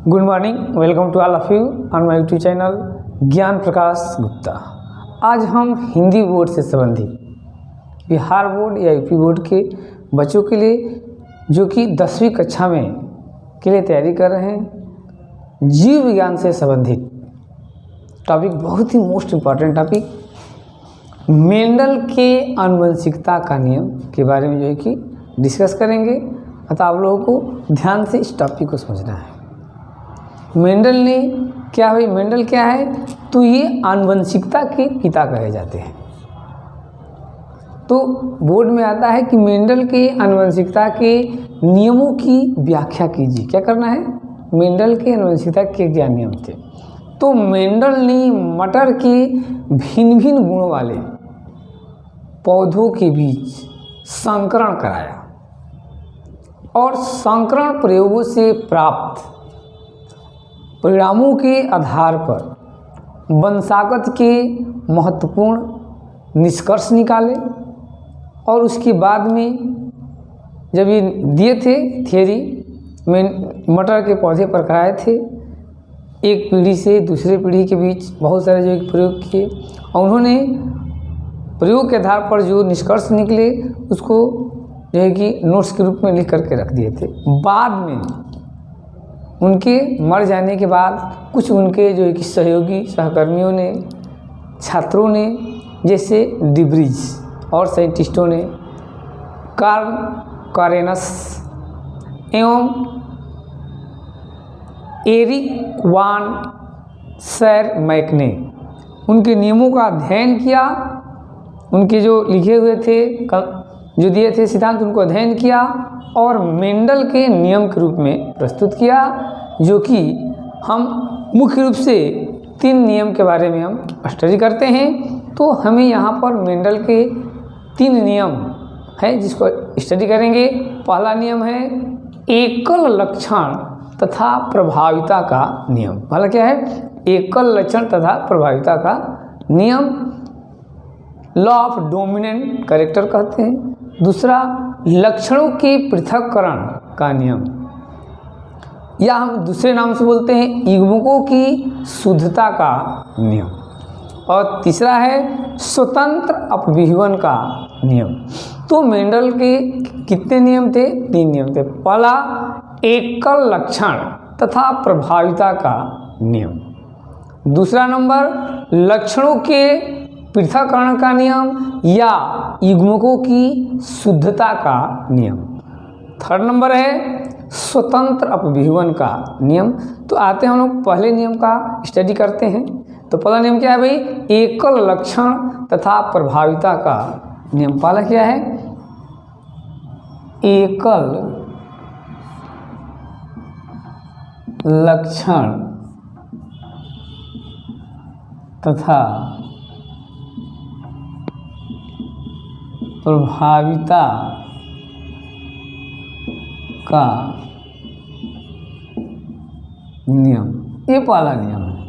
Good morning, welcome to all of you on my YouTube channel Gyan Prakash Gupta. आज हम Hindi board से संबंधित बिहार बोर्ड या यूपी बोर्ड के बच्चों के लिए जो कि 10वीं कक्षा में के लिए तैयारी कर रहे हैं, जीव विज्ञान से संबंधित टॉपिक, बहुत ही मोस्ट इम्पॉर्टेंट टॉपिक, मेंडल के आनुवंशिकता का नियम के बारे में जो है कि डिस्कस करेंगे। अतः आप लोगों को ध्यान से इस टॉपिक को समझना है। मेंडल ने क्या भाई, मेंडल क्या है? तो ये आनुवंशिकता के पिता कहे जाते हैं। तो बोर्ड में आता है कि मेंडल के आनुवंशिकता के नियमों की व्याख्या कीजिए। क्या करना है? मेंडल के आनुवंशिकता के क्या नियम थे? तो मेंडल ने मटर के भिन्न भिन्न गुणों वाले पौधों के बीच संकरण कराया और संकरण प्रयोगों से प्राप्त परिणामों के आधार पर वंशागत के महत्वपूर्ण निष्कर्ष निकाले और उसके बाद में जब ये दिए थे थियरी में, मटर के पौधे पर कराए थे, एक पीढ़ी से दूसरे पीढ़ी के बीच बहुत सारे जो प्रयोग किए और उन्होंने प्रयोग के आधार पर जो निष्कर्ष निकले उसको जो है कि नोट्स के रूप में लिख करके रख दिए थे। बाद में उनके मर जाने के बाद कुछ उनके जो है कि सहयोगी सहकर्मियों ने, छात्रों ने, जैसे डिब्रीज और साइंटिस्टों ने, कार्ल कॉरेनस एवं एरिक वान शरमैक ने उनके नियमों का अध्ययन किया। उनके जो लिखे हुए थे, जो दिए थे सिद्धांत, उनको अध्ययन किया और मेंडल के नियम के रूप में प्रस्तुत किया, जो कि हम मुख्य रूप से 3 नियम के बारे में हम स्टडी करते हैं। तो हमें यहाँ पर मेंडल के 3 नियम है जिसको स्टडी करेंगे। पहला नियम है एकल लक्षण तथा प्रभाविता का नियम। पहला क्या है? एकल लक्षण तथा प्रभाविता का नियम, लॉ ऑफ डोमिनेंट कैरेक्टर कहते हैं। दूसरा, लक्षणों के पृथक्करण का नियम, या हम दूसरे नाम से बोलते हैं युग्मकों की शुद्धता का नियम। और तीसरा है स्वतंत्र अपविहवन का नियम। तो मेंडल के कितने नियम थे? 3 नियम थे। पहला, एकल लक्षण तथा प्रभाविता का नियम। दूसरा नंबर, लक्षणों के पृथक्करण का नियम या युग्मकों की शुद्धता का नियम। थर्ड नंबर है स्वतंत्र अपविहवन का नियम। तो आते हैं हम लोग पहले नियम का स्टडी करते हैं। तो पहला नियम क्या है भाई? एकल लक्षण तथा प्रभाविता का नियम। पहला क्या है? एकल लक्षण तथा प्रभाविता का नियम। ये पहला नियम है।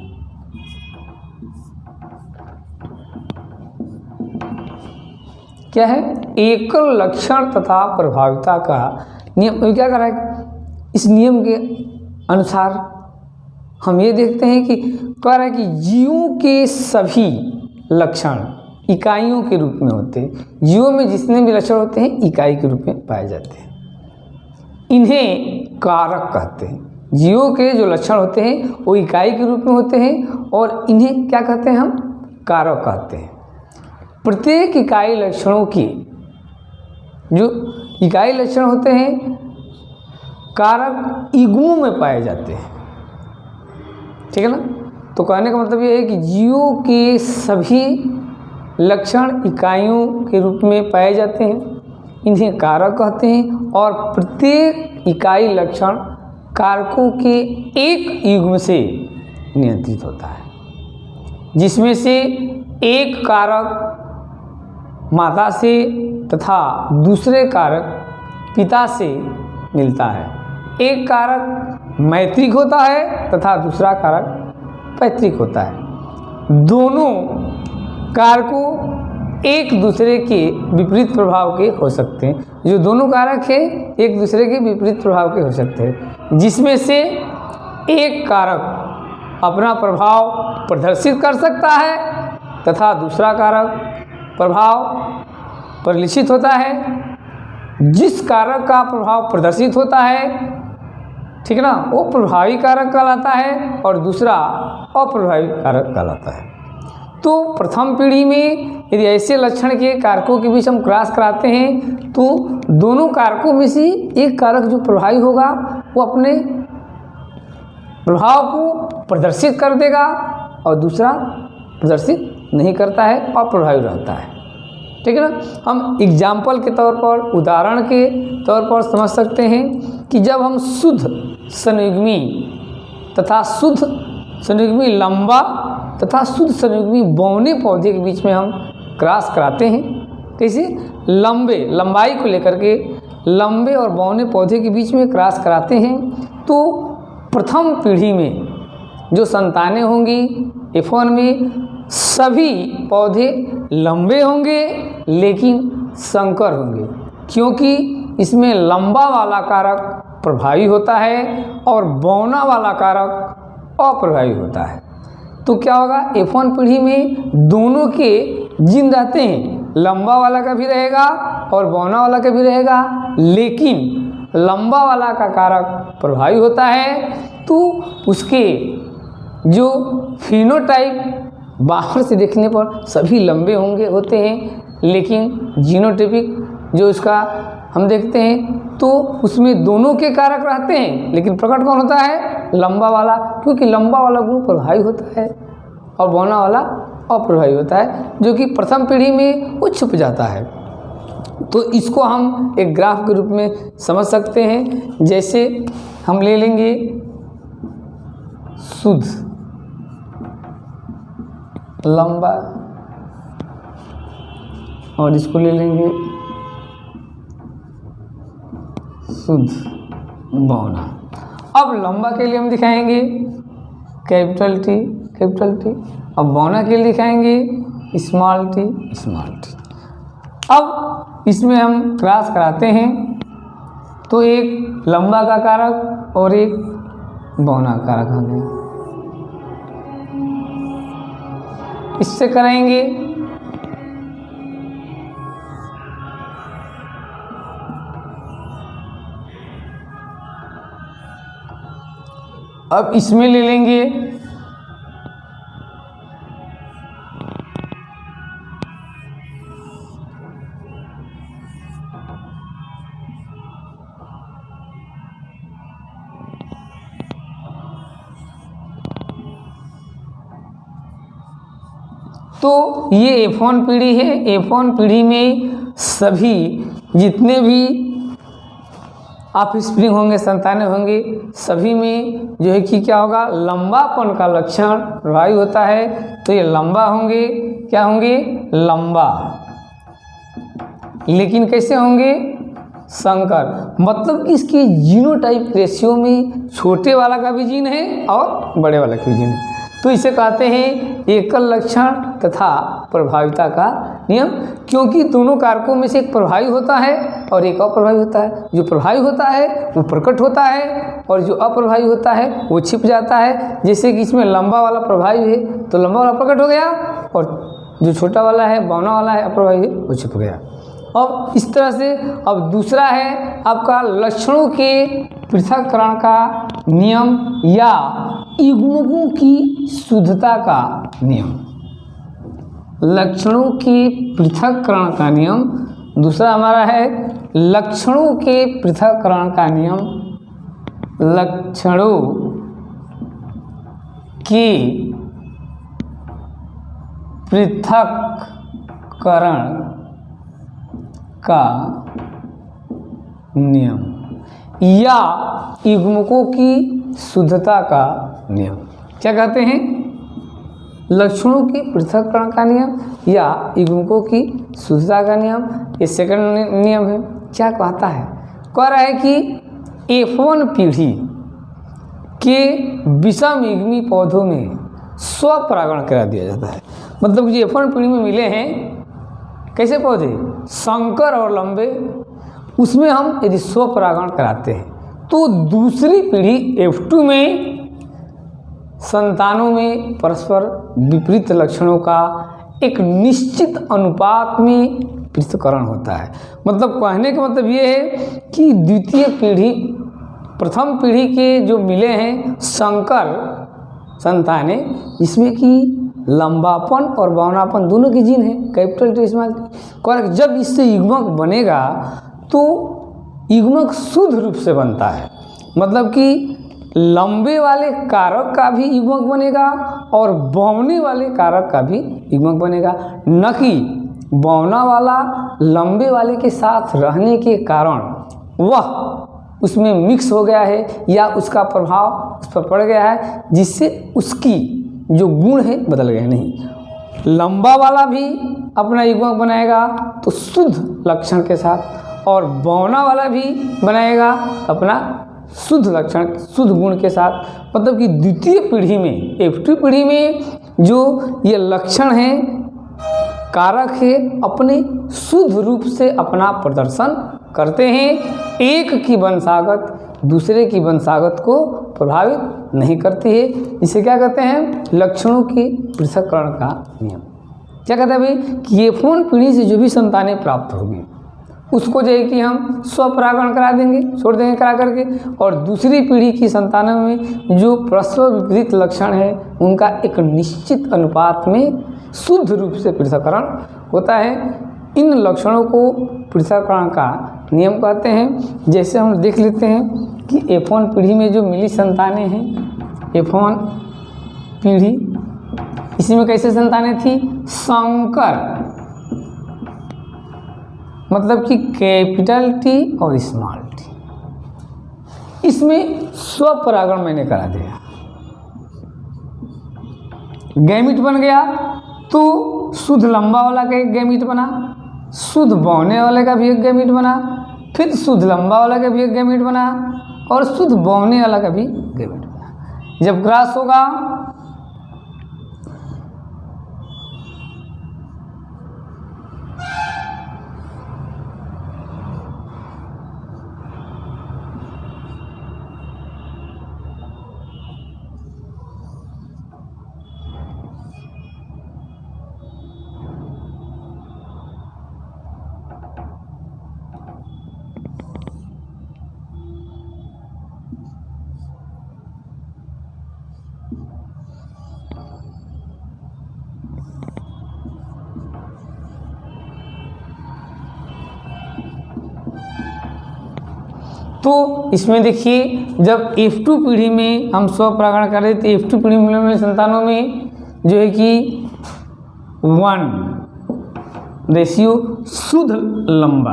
क्या है? एकल लक्षण तथा प्रभाविता का नियम। क्या कर रहा है? इस नियम के अनुसार हम ये देखते हैं कि कह रहा है कि जीवों के सभी लक्षण इकाइयों के रूप में होते हैं। जीवों में जितने भी लक्षण होते हैं इकाई के रूप में पाए जाते हैं। इन्हें कारक कहते हैं। जीवों के जो लक्षण होते हैं वो इकाई के रूप में होते हैं और इन्हें क्या कहते हैं? हम कारक कहते हैं। प्रत्येक इकाई लक्षणों की जो इकाई लक्षण होते हैं कारक युग्मों में पाए जाते हैं। ठीक है ना? तो कहने का मतलब ये है कि जीवों के सभी लक्षण इकाइयों के रूप में पाए जाते हैं, इन्हें कारक कहते हैं। और प्रत्येक इकाई लक्षण कारकों के एक युग्म से नियंत्रित होता है, जिसमें से एक कारक माता से तथा दूसरे कारक पिता से मिलता है। एक कारक मैत्रिक होता है तथा दूसरा कारक पैतृक होता है। दोनों कारकों एक दूसरे के विपरीत प्रभाव के हो सकते हैं। जो दोनों कारक हैं एक दूसरे के विपरीत प्रभाव के हो सकते हैं, जिसमें से एक कारक अपना प्रभाव प्रदर्शित कर सकता है तथा दूसरा कारक प्रभाव परिलक्षित होता है। जिस कारक का प्रभाव प्रदर्शित होता है, ठीक है ना, वो प्रभावी कारक कहलाता है और दूसरा अप्रभावी कारक कहलाता है। तो प्रथम पीढ़ी में यदि ऐसे लक्षण के कारकों के बीच हम क्रॉस कराते हैं तो दोनों कारकों में से एक कारक जो प्रभावी होगा वो अपने प्रभाव को प्रदर्शित कर देगा और दूसरा प्रदर्शित नहीं करता है, अप्रभावी रहता है। ठीक है ना। हम एग्जाम्पल के तौर पर, उदाहरण के तौर पर समझ सकते हैं कि जब हम शुद्ध संयुग्मी तथा शुद्ध संयुग्मी लंबा तथा शुद्ध संयुग्मी बौने पौधे के बीच में हम क्रॉस कराते हैं, कैसे, लंबाई को लेकर के लंबे और बौने पौधे के बीच में क्रॉस कराते हैं, तो प्रथम पीढ़ी में जो संतानें होंगी F1 में सभी पौधे लंबे होंगे लेकिन संकर होंगे, क्योंकि इसमें लंबा वाला कारक प्रभावी होता है और बौना वाला कारक अप्रभावी होता है। तो क्या होगा, F1 पीढ़ी में दोनों के जीन रहते हैं, लंबा वाला का भी रहेगा और बौना वाला का भी रहेगा, लेकिन लंबा वाला का कारक प्रभावी होता है तो उसके जो फिनोटाइप बाहर से देखने पर सभी लंबे होते हैं, लेकिन जीनोटाइपिक जो इसका हम देखते हैं तो उसमें दोनों के कारक रहते हैं, लेकिन प्रकट कौन होता है, लंबा वाला, क्योंकि लंबा वाला गुण प्रभावी होता है और बौना वाला अप्रभावी होता है, जो कि प्रथम पीढ़ी में वो छुप जाता है। तो इसको हम एक ग्राफ के रूप में समझ सकते हैं। जैसे हम ले लेंगे शुद्ध लंबा और इसको ले लेंगे शुद्ध बौना। अब लंबा के लिए हम दिखाएंगे कैपिटल टी, अब बौना के लिए दिखाएंगे स्मॉल टी। अब इसमें हम क्रॉस कराते हैं तो एक लंबा का कारक और एक बौना का कारक आ गया, इससे कराएंगे अब इसमें ले लेंगे तो ये F1 पीढ़ी है। F1 पीढ़ी में सभी जितने भी ऑफस्प्रिंग होंगे, संतानें होंगी, सभी में जो है कि क्या होगा, लंबापन का लक्षण प्रभावी होता है। तो ये लंबा होंगे, क्या होंगे, लंबा, लेकिन कैसे होंगे, संकर, मतलब कि इसकी जीनोटाइप रेशियो में छोटे वाला का भी जीन है और बड़े वाला का भी जीन है। तो इसे कहते हैं एकल लक्षण तथा प्रभाविता का नियम, क्योंकि दोनों कारकों में से एक प्रभावी होता है और एक अप्रभावी होता है। जो प्रभावी होता है वो प्रकट होता है और जो अप्रभावी होता है वो छिप जाता है। जैसे कि इसमें लंबा वाला प्रभावी है तो लंबा वाला प्रकट हो गया और जो छोटा वाला है, बौना वाला है, अप्रभावी है, वो छिप गया। अब इस तरह से अब दूसरा है आपका लक्षणों के पृथक्करण का नियम या युग्मकों की शुद्धता का नियम। लक्षणों के पृथक्करण का नियम। दूसरा हमारा है लक्षणों के पृथक्करण का नियम। लक्षणों के पृथक्करण का नियम या युग्मकों की शुद्धता का नियम। क्या कहते हैं, लक्षणों के पृथक्करण का नियम या युग्मकों की शुद्धता का नियम। ये सेकंड नियम है। क्या कहता है, कह रहा है कि F1 पीढ़ी के विषम युग्मी पौधों में स्वपरागण करा दिया जाता है। मतलब जो F1 पीढ़ी में मिले हैं कैसे पौधे, संकर और लंबे, उसमें हम यदि स्वपरागण कराते हैं तो दूसरी पीढ़ी F2 में संतानों में परस्पर विपरीत लक्षणों का एक निश्चित अनुपात में पृथक्करण होता है। मतलब कहने का मतलब ये है कि द्वितीय पीढ़ी प्रथम पीढ़ी के जो मिले हैं संकर संतानें, इसमें कि लंबापन और बौनापन दोनों की जीन है, कैपिटल टी स्मॉल टी। जब इससे युग्मक बनेगा तो युग्मक शुद्ध रूप से बनता है, मतलब कि लंबे वाले कारक का भी युग्मक बनेगा और बौने वाले कारक का भी युग्मक बनेगा, न कि बौना वाला लंबे वाले के साथ रहने के कारण वह उसमें मिक्स हो गया है या उसका प्रभाव उस पर पड़ गया है, जिससे उसकी जो गुण है बदल गए। नहीं, लंबा वाला भी अपना युग्मक बनाएगा तो शुद्ध लक्षण के साथ, और बौना वाला भी बनाएगा अपना शुद्ध लक्षण शुद्ध गुण के साथ। मतलब कि द्वितीय पीढ़ी में F2 पीढ़ी में जो ये लक्षण हैं कारक है अपने शुद्ध रूप से अपना प्रदर्शन करते हैं। एक की वंशागत दूसरे की वंशागत को प्रभावित नहीं करती है। इसे क्या कहते हैं? लक्षणों के पृथक्करण का नियम। क्या कहते हैं भाई कि F1 पीढ़ी से जो भी संतानें प्राप्त होगी उसको जो है कि हम स्वपरागण करा देंगे, छोड़ देंगे करा करके, और दूसरी पीढ़ी की संतानों में जो परस्पर विपरीत लक्षण है उनका एक निश्चित अनुपात में शुद्ध रूप से पृथक्करण होता है। इन लक्षणों को पृथक्करण का नियम कहते हैं। जैसे हम देख लेते हैं कि F1 पीढ़ी में जो मिली संतानें हैं, F1 पीढ़ी इसी में कैसे संतानें थी? संकर, मतलब कि कैपिटल टी और स्मॉल टी। इसमें स्वपरागण मैंने करा दिया, गैमीट बन गया तो शुद्ध लंबा वाला का एक गैमीट बना, शुद्ध बौने वाले का भी एक गैमीट बना, फिर शुद्ध लंबा वाला का भी एक गैमीट बना और शुद्ध बौने वाला का भी गैमीट बना। जब क्रॉस होगा तो इसमें देखिए जब F2 पीढ़ी में हम स्वपरागण कर रहे थे, F2 पीढ़ी में संतानों में जो है कि 1 रेशियो शुद्ध लंबा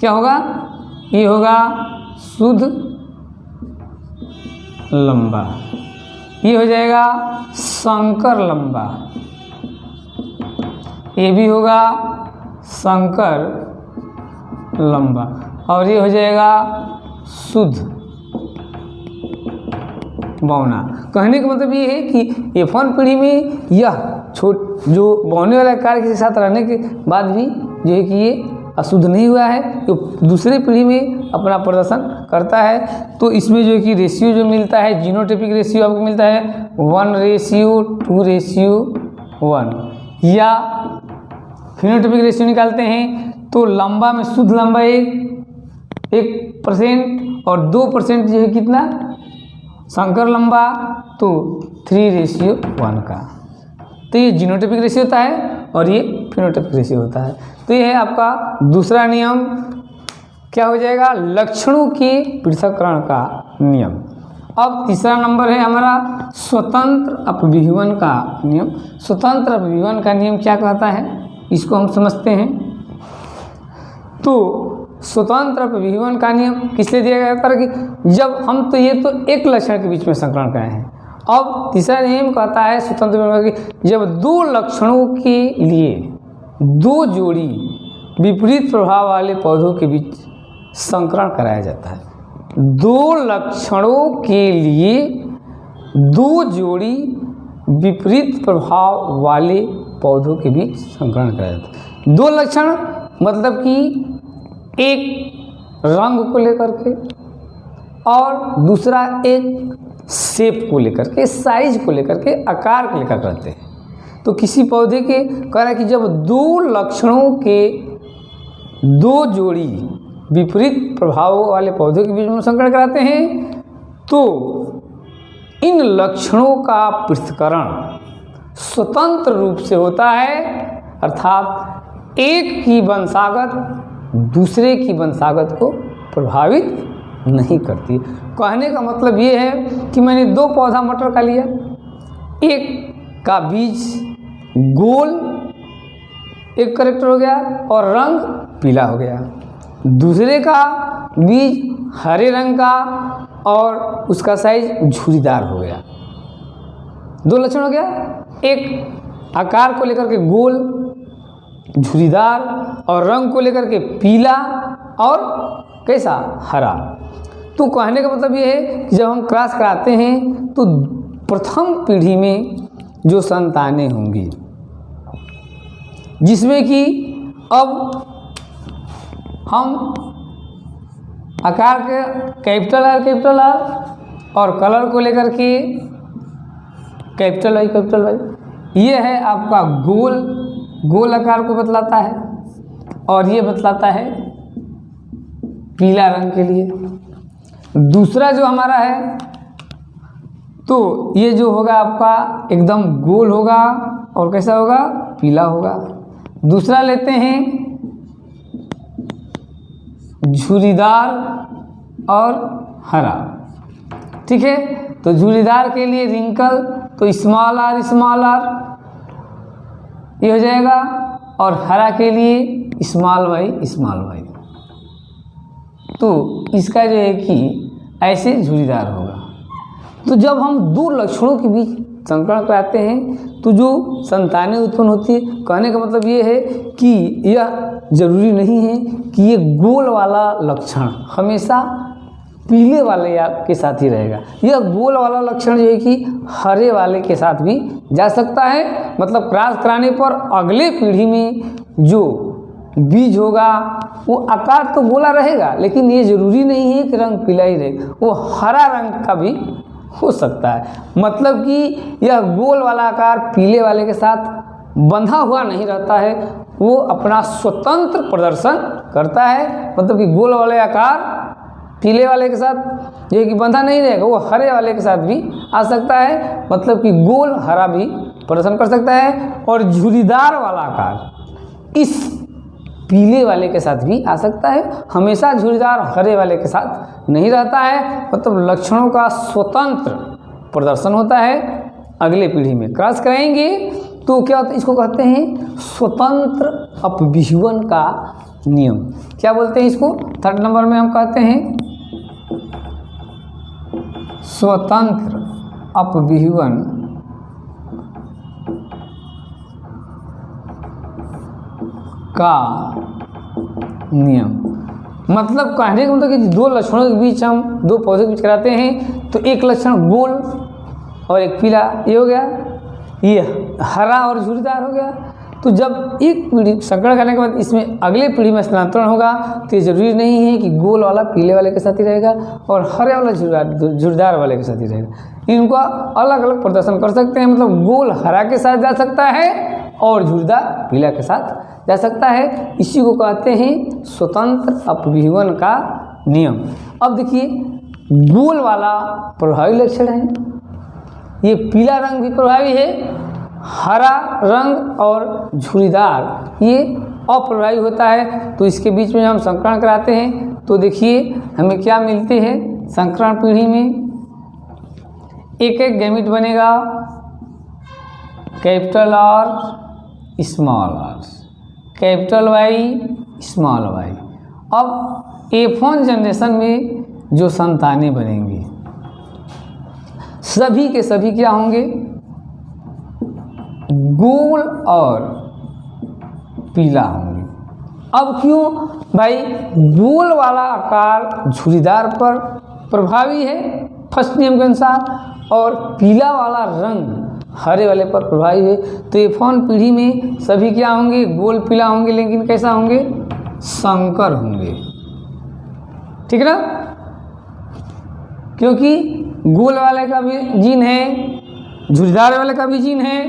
क्या होगा? ये होगा शुद्ध लंबा, ये हो जाएगा संकर लंबा, ये भी होगा संकर लंबा, और ये हो जाएगा शुद्ध बौना। कहने का मतलब ये है कि F1 पीढ़ी में यह जो बौने वाला कार्य के साथ रहने के बाद भी जो है कि ये अशुद्ध नहीं हुआ है, तो दूसरे पीढ़ी में अपना प्रदर्शन करता है। तो इसमें जो है कि रेशियो जो मिलता है, जीनोटाइपिक रेशियो आपको मिलता है 1:2:1, या फिनोटाइपिक रेशियो निकालते हैं तो लंबा में शुद्ध लंबा 1% और 2% जो है कितना संकर लंबा, तो 3:1 का। तो ये जीनोटाइपिक रेशियो होता है और ये फिनोटाइपिक रेशियो होता है। तो ये है आपका दूसरा नियम, क्या हो जाएगा? लक्षणों के पृथक्करण का नियम। अब तीसरा नंबर है हमारा स्वतंत्र अपविभवन का नियम। स्वतंत्र अपविभवन का नियम क्या कहता है, इसको हम समझते हैं। तो स्वतंत्र अपविभवन का नियम किस लिए दिया गया था कि जब हम तो ये तो एक लक्षण के बीच में संकरण कराए हैं। अब तीसरा नियम कहता है स्वतंत्र अपविभवन की जब दो लक्षणों के लिए दो जोड़ी विपरीत प्रभाव वाले पौधों के बीच संकरण कराया जाता है। दो लक्षणों के लिए दो जोड़ी विपरीत प्रभाव वाले पौधों के बीच संकरण कराया जाता है। दो लक्षण मतलब कि एक रंग को लेकर के और दूसरा एक शेप को लेकर के, साइज को लेकर के, आकार को लेकर करते हैं। तो किसी पौधे के कह रहा है कि जब दो लक्षणों के दो जोड़ी विपरीत प्रभाव वाले पौधों के बीच में संकरण कराते हैं तो इन लक्षणों का पृथक्करण स्वतंत्र रूप से होता है, अर्थात एक की वंशागत दूसरे की वंशागत को प्रभावित नहीं करती। कहने का मतलब ये है कि मैंने दो पौधा मटर का लिया, एक का बीज गोल एक कैरेक्टर हो गया और रंग पीला हो गया, दूसरे का बीज हरे रंग का और उसका साइज झुर्रीदार हो गया। दो लक्षण हो गया, एक आकार को लेकर के गोल झुर्रीदार और रंग को लेकर के पीला और कैसा हरा। तो कहने का मतलब ये है कि जब हम क्रॉस कराते हैं तो प्रथम पीढ़ी में जो संतानें होंगी जिसमें कि अब हम आकार के कैपिटल आर और कलर को लेकर के कैपिटल वाई, ये है आपका गोल आकार को बतलाता है और ये बतलाता है पीला रंग के लिए। दूसरा जो हमारा है तो ये जो होगा आपका एकदम गोल होगा और कैसा होगा, पीला होगा। दूसरा लेते हैं झुर्रीदार और हरा, ठीक है। तो झुर्रीदार के लिए रिंकल तो स्मॉल आर ये हो जाएगा और हरा के लिए स्मॉल वाई। तो इसका जो है कि ऐसे झुर्रीदार होगा। तो जब हम दो लक्षणों के बीच संकरण कराते हैं तो जो संतानें उत्पन्न होती है, कहने का मतलब ये है कि यह जरूरी नहीं है कि ये गोल वाला लक्षण हमेशा पीले वाले के साथ ही रहेगा। यह गोल वाला लक्षण जो है कि हरे वाले के साथ भी जा सकता है। मतलब क्रॉस कराने पर अगले पीढ़ी में जो बीज होगा वो आकार तो गोला रहेगा, लेकिन ये जरूरी नहीं है कि रंग पीला ही रहे, वो हरा रंग का भी हो सकता है। मतलब कि यह गोल वाला आकार पीले वाले के साथ बंधा हुआ नहीं रहता है, वो अपना स्वतंत्र प्रदर्शन करता है। मतलब कि गोल वाले आकार पीले वाले के साथ ये कि बंधा नहीं रहेगा, वो हरे वाले के साथ भी आ सकता है। मतलब कि गोल हरा भी प्रदर्शन कर सकता है। और झुर्रीदार वाला आकार इस पीले वाले के साथ भी आ सकता है, हमेशा झुर्रीदार हरे वाले के साथ नहीं रहता है। मतलब लक्षणों का स्वतंत्र प्रदर्शन होता है। अगले पीढ़ी में क्रॉस कराएंगे तो क्या होता है, इसको कहते हैं स्वतंत्र अपविहवन का नियम। क्या बोलते हैं इसको, थर्ड नंबर में हम कहते हैं स्वतंत्र अपविहवन का नियम। मतलब कहने का मतलब कि दो लक्षणों के बीच हम दो पौधे के बीच कराते हैं तो एक लक्षण गोल और एक पीला, ये हो गया, ये हरा और झुर्रीदार हो गया। तो जब एक पीढ़ी संकरण करने के बाद इसमें अगले पीढ़ी में स्थानांतरण होगा तो ये जरूरी नहीं है कि गोल वाला पीले वाले के साथ ही रहेगा और हरे वाला झुर्रीदार वाले के साथ ही रहेगा। इनका अलग अलग प्रदर्शन कर सकते हैं। मतलब गोल हरा के साथ जा सकता है और झुर्रीदार पीला के साथ जा सकता है। इसी को कहते हैं स्वतंत्र अपविहवन का नियम। अब देखिए गोल वाला प्रभावी लक्षण है, ये पीला रंग भी प्रभावी है, हरा रंग और झुर्रीदार ये अप्रभावी होता है। तो इसके बीच में हम संकरण कराते हैं तो देखिए हमें क्या मिलते हैं। संकरण पीढ़ी में एक एक गैमीट बनेगा, capital R small R, capital Y small Y. अब F1 जनरेशन में जो संतानें बनेंगी सभी के सभी क्या होंगे, गोल और पीला होंगे। अब क्यों भाई, गोल वाला आकार झुर्रीदार पर प्रभावी है फर्स्ट नियम के अनुसार और पीला वाला रंग हरे वाले पर प्रभावी है। तो F1 पीढ़ी में सभी क्या होंगे, गोल पीला होंगे, लेकिन कैसा होंगे, संकर होंगे, ठीक है ना। क्योंकि गोल वाले का भी जीन है, झुर्रीदार वाले का भी जीन है,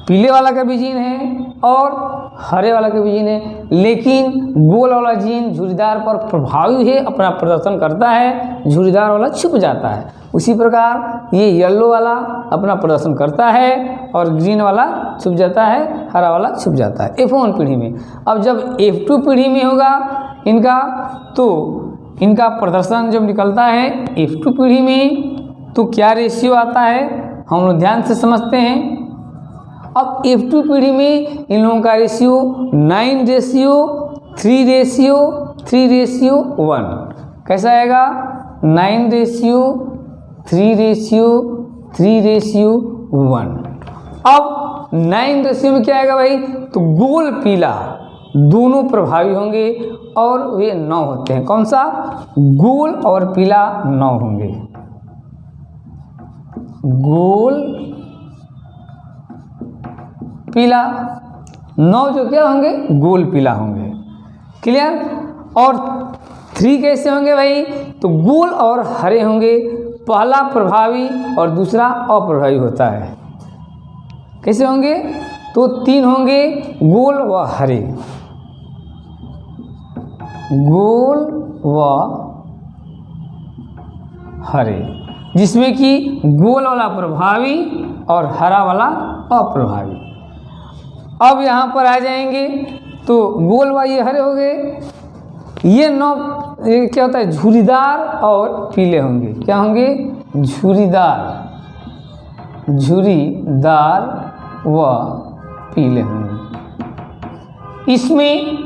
पीले वाला का भी जीन है और हरे वाला का भी जीन है, लेकिन गोल वाला जीन झुर्रीदार पर प्रभावी है, अपना प्रदर्शन करता है, झुर्रीदार वाला छुप जाता है। उसी प्रकार ये येलो वाला अपना प्रदर्शन करता है और ग्रीन वाला छुप जाता है, हरा वाला छुप जाता है F1 पीढ़ी में। अब जब F2 पीढ़ी में होगा इनका, तो इनका प्रदर्शन जब निकलता है F2 पीढ़ी में, तो क्या रेशियो आता है हम लोग ध्यान से समझते हैं। अब F2 पीढ़ी में इन लोगों का रेशियो 9:3:3:1 कैसा आएगा, 9:3:3:1। अब 9 रेशियो में क्या आएगा भाई, तो गोल पीला दोनों प्रभावी होंगे और वे 9 होते हैं। कौन सा, गोल और पीला 9 होंगे, गोल पीला 9 जो क्या होंगे, गोल पीला होंगे। क्लियर। और 3 कैसे होंगे भाई, तो गोल और हरे होंगे, पहला प्रभावी और दूसरा अप्रभावी होता है। कैसे होंगे, तो 3 होंगे गोल व हरे, गोल व हरे, जिसमें कि गोल वाला प्रभावी और हरा वाला अप्रभावी। अब यहाँ पर आ जाएंगे तो गोल व ये हरे हो गए, ये 9 क्या होता है, झुर्रीदार और पीले होंगे। क्या होंगे, झुर्रीदार, झुर्रीदार व पीले होंगे। इसमें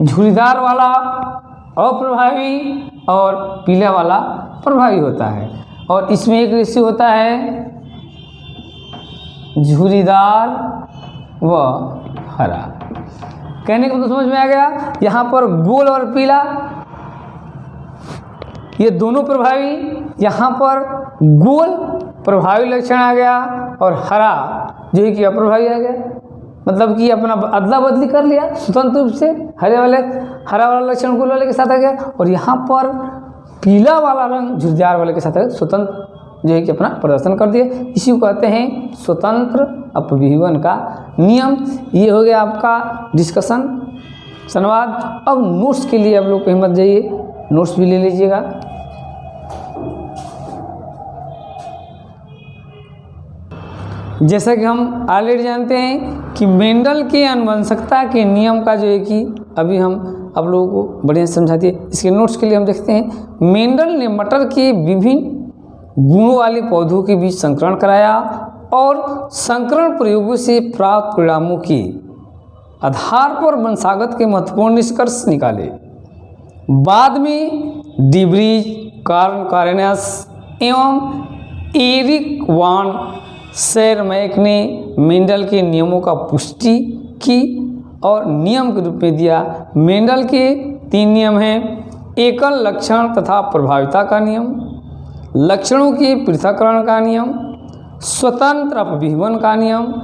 झुर्रीदार वाला अप्रभावी और पीला वाला प्रभावी होता है। और इसमें एक रेशियो होता है झुर्रीदार व हरा। कहने का तो समझ में आ गया। यहाँ पर गोल और पीला ये दोनों प्रभावी, यहाँ पर गोल प्रभावी लक्षण आ गया और हरा जो है कि अप्रभावी आ गया। मतलब कि अपना अदला बदली कर लिया स्वतंत्र रूप से, हरा वाला लक्षण गोल वाले के साथ आ गया और यहाँ पर पीला वाला रंग झुर्रीदार वाले के साथ स्वतंत्र जो है कि अपना प्रदर्शन कर दिए। इसी को कहते हैं स्वतंत्र अपविहवन का नियम। ये हो गया आपका डिस्कशन संवाद। अब नोट्स के लिए आप लोग कहीं मत जाइए, नोट्स भी ले लीजिएगा। जैसा कि हम ऑलरेडी जानते हैं कि मेंडल के आनुवंशिकता के नियम का जो है कि अभी हम आप लोगों को बढ़िया से समझा दिए। इसके नोट्स के लिए हम देखते हैं, मेंडल ने मटर के विभिन्न गुणों वाले पौधों के बीच संकरण कराया और संकरण प्रयोगों से प्राप्त परिणामों के आधार पर वंशागत के महत्वपूर्ण निष्कर्ष निकाले। बाद में डिब्रीज, कार्ल कारेनस एवं एरिक वान शेरमैक ने मेंडल के नियमों का पुष्टि की और नियम के रूप में दिया। मेंडल के 3 नियम हैं, एकल लक्षण तथा प्रभाविता का नियम, लक्षणों के पृथक्करण का नियम, स्वतंत्र अपविहवन का नियम।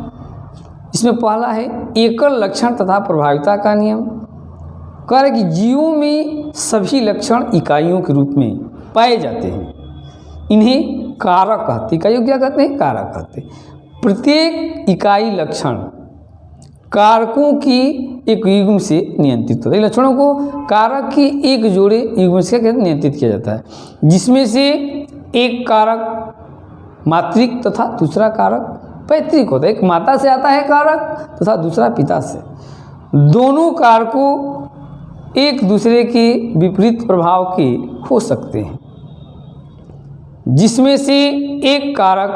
इसमें पहला है एकल लक्षण तथा प्रभाविता का नियम। कह रहे कि जीवों में सभी लक्षण इकाइयों के रूप में पाए जाते हैं, इन्हें कारक कहते हैं। इकाइयों क्या कहते हैं, कारक कहते हैं। प्रत्येक इकाई लक्षण कारकों की एक युग्म से नियंत्रित होता है। लक्षणों को कारक की एक जोड़े युग्म से नियंत्रित किया जाता है, जिसमें से एक कारक मातृक तथा दूसरा कारक पैतृक होता है। एक माता से आता है कारक तथा दूसरा पिता से। दोनों कारकों एक दूसरे के विपरीत प्रभाव के हो सकते हैं, जिसमें से एक कारक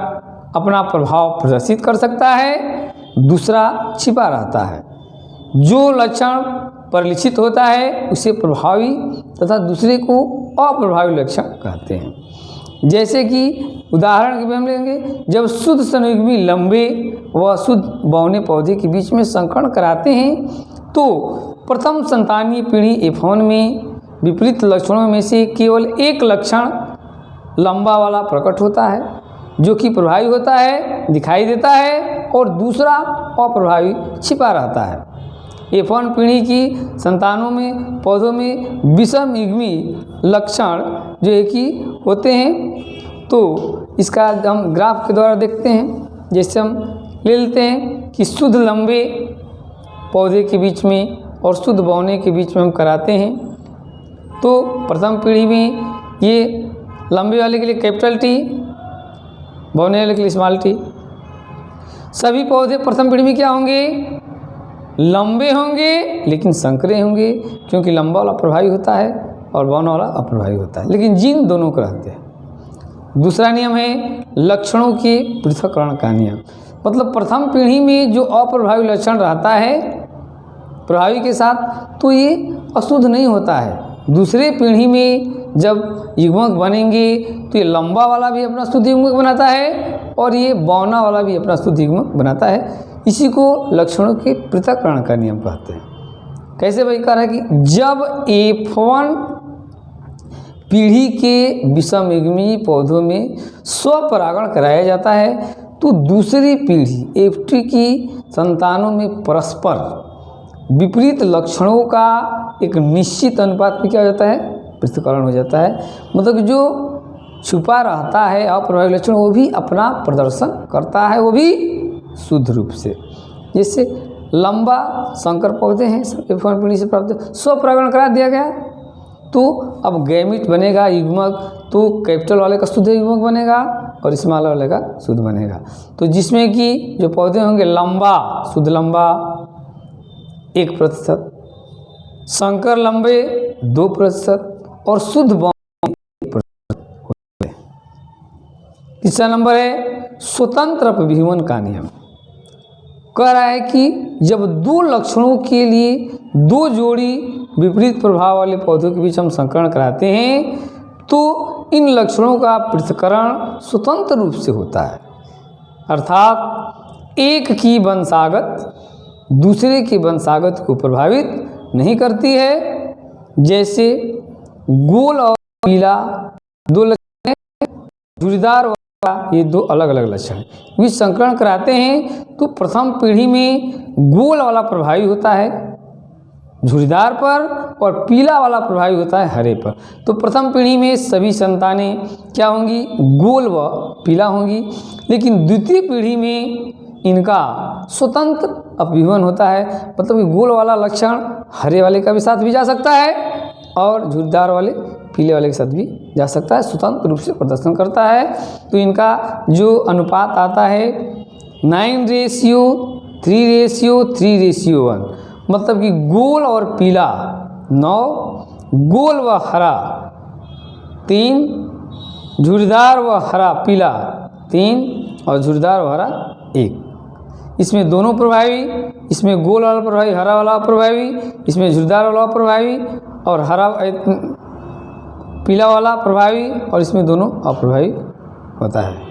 अपना प्रभाव प्रदर्शित कर सकता है, दूसरा छिपा रहता है। जो लक्षण परिलक्षित होता है उसे प्रभावी तथा दूसरे को अप्रभावी लक्षण कहते हैं। जैसे कि उदाहरण के लिए हम लेंगे, जब शुद्ध संयुग्मी लंबे व शुद्ध बौने पौधे के बीच में संकरण कराते हैं तो प्रथम संतानीय पीढ़ी F1 में विपरीत लक्षणों में से केवल एक लक्षण लंबा वाला प्रकट होता है, जो कि प्रभावी होता है, दिखाई देता है, और दूसरा अप्रभावी छिपा रहता है। F1 पीढ़ी की संतानों में पौधों में विषम युग्मी लक्षण जो है कि होते हैं। तो इसका हम ग्राफ के द्वारा देखते हैं। जैसे हम ले लेते हैं कि शुद्ध लंबे पौधे के बीच में और शुद्ध बौने के बीच में हम कराते हैं। तो प्रथम पीढ़ी में ये लंबे वाले के लिए कैपिटल टी, बौने वाले के लिए स्मॉल टी। सभी पौधे प्रथम पीढ़ी में क्या होंगे? लंबे होंगे लेकिन संकरे होंगे, क्योंकि लंबा वाला प्रभावी होता है और बौना वाला अप्रभावी होता है, लेकिन जीन दोनों को रहते हैं। दूसरा नियम है लक्षणों के पृथक्करण का नियम। मतलब प्रथम पीढ़ी में जो अप्रभावी लक्षण रहता है प्रभावी के साथ, तो ये अशुद्ध नहीं होता है। दूसरे पीढ़ी में जब युग्मक बनेंगे तो ये लंबा वाला भी अपना शुद्ध युग्मक बनाता है और ये बौना वाला भी अपना शुद्ध युग्मक बनाता है। इसी को लक्षणों के पृथक्करण का नियम कहते हैं। कैसे भाई कह रहा है कि जब F1 पीढ़ी के विषम युग्मी पौधों में स्वपरागण कराया जाता है तो दूसरी पीढ़ी F2 की संतानों में परस्पर विपरीत लक्षणों का एक निश्चित अनुपात में क्या हो जाता है? पृथक्करण हो जाता है। मतलब कि जो छुपा रहता है अप्रभावी लक्षण वो भी अपना प्रदर्शन करता है, वो भी शुद्ध रूप से। जैसे लंबा संकर पौधे हैं F1 पीढ़ी से प्राप्त, स्वपरागण करा दिया गया तो अब गैमिट बनेगा युग्मक, तो कैपिटल वाले का शुद्ध युग्मक बनेगा और स्मॉल वाले का शुद्ध बनेगा। तो जिसमें कि जो पौधे होंगे लंबा, शुद्ध लंबा 1%, संकर लंबे 2% और शुद्ध बौने 1%। तीसरा नंबर है स्वतंत्र अपभ्यूहन का नियम। कह रहा है कि जब दो लक्षणों के लिए दो जोड़ी विपरीत प्रभाव वाले पौधों के बीच हम संकरण कराते हैं तो इन लक्षणों का पृथक्करण स्वतंत्र रूप से होता है। अर्थात एक की वंशागत दूसरे की वंशागत को प्रभावित नहीं करती है। जैसे गोल और पीला दो लक्षण हैं, झुर्रीदार वाला ये दो अलग अलग लक्षण हैं। बीच संकरण कराते हैं तो प्रथम पीढ़ी में गोल वाला प्रभावी होता है झुर्रीदार पर और पीला वाला प्रभावी होता है हरे पर। तो प्रथम पीढ़ी में सभी संतानें क्या होंगी? गोल व पीला होंगी। लेकिन द्वितीय पीढ़ी में इनका स्वतंत्र अपव्यूहन होता है। मतलब कि गोल वाला लक्षण हरे वाले का भी साथ भी जा सकता है और झुर्रीदार वाले पीले वाले के साथ भी जा सकता है, स्वतंत्र रूप से प्रदर्शन करता है। तो इनका जो अनुपात आता है 9:3:3:1, मतलब कि गोल और पीला 9, गोल व हरा 3, झुर्रीदार व हरा पीला 3 और झुर्रीदार व हरा 1। इसमें दोनों प्रभावी, इसमें गोल वाला प्रभावी, हरा वाला प्रभावी, इसमें झुर्रीदार वाला प्रभावी और हरा पीला वाला प्रभावी और इसमें दोनों अप्रभावी होता है।